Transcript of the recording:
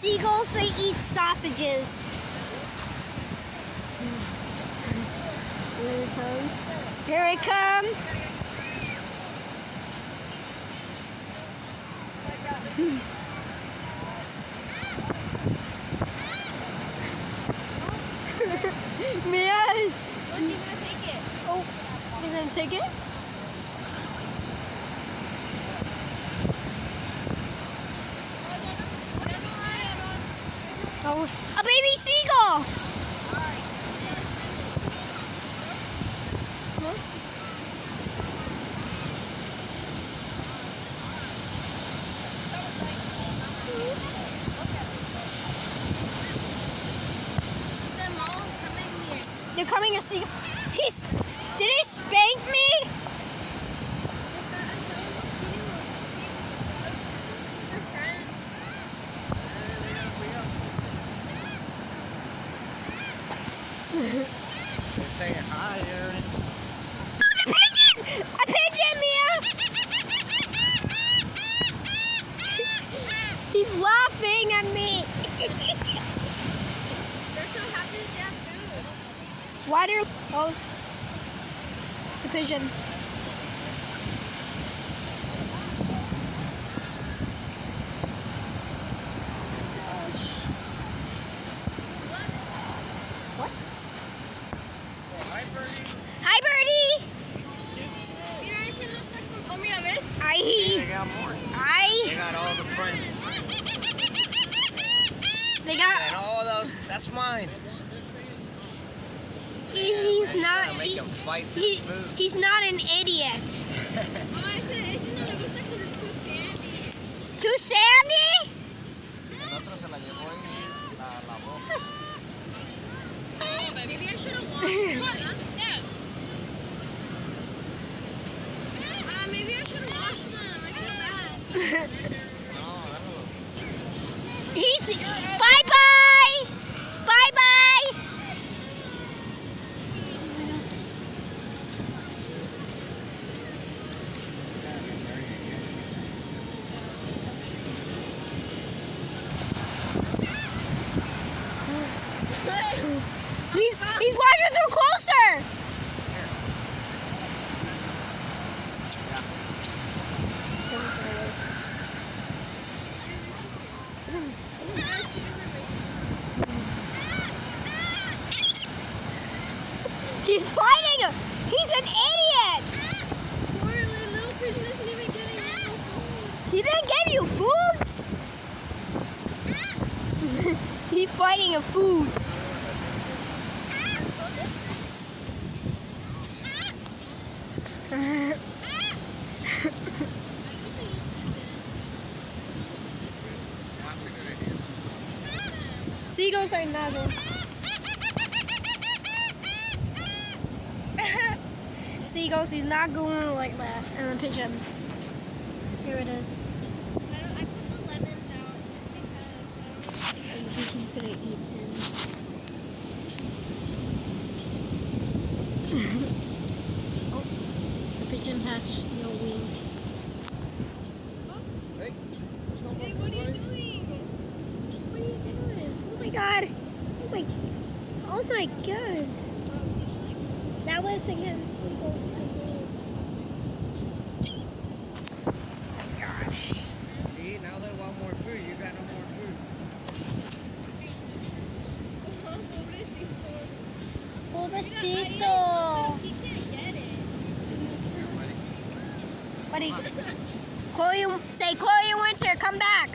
seagulls, they eat sausages. Here it comes. Here it comes. Man! Look, he's gonna take it. Oh, you're gonna take it? Oh, a baby seagull. They're coming to see. Did he spank me? They're saying hi, Aaron. A pigeon! A pigeon, Mia! He's laughing at me. They're so happy to have food. Why do? Oh, the pigeon. What? Hi, Birdie. Hi, Birdie. Mira, ese no está con... Oh, mira, ¿ves? They Hi. got more. They Hi. got all the friends. They got. And all those, that's mine. He's Gonna not. make them fight for He, food. he's not an idiot. Oh, ese no me gusta because it's too sandy. Too sandy? El otro se la llevó en la boca. Oh, maybe I should have washed them. Yeah. Maybe I should have washed them. I feel bad. No, déjalo. He's. Bye bye. Bye bye. He's watching through closer. He's fighting. He's an idiot. Poor little pigeon isn't even getting no food. He didn't give you food. He's fighting a food. That's a good idea. Seagulls are not good. Seagulls is not going like that. And a pigeon. Here it is. I put the lemons out just because. And the pigeon's gonna eat him. Oh, the pigeon has no wings. Hey, there's no Hey, more what are you food, doing? What are you doing? Oh my god. Oh my god. That was against seagulls. buddy. See, now they want more food. You got no more food. Pobrecito. He can't get it. Here, buddy. Buddy. Chloe, say Chloe and Winter, come back.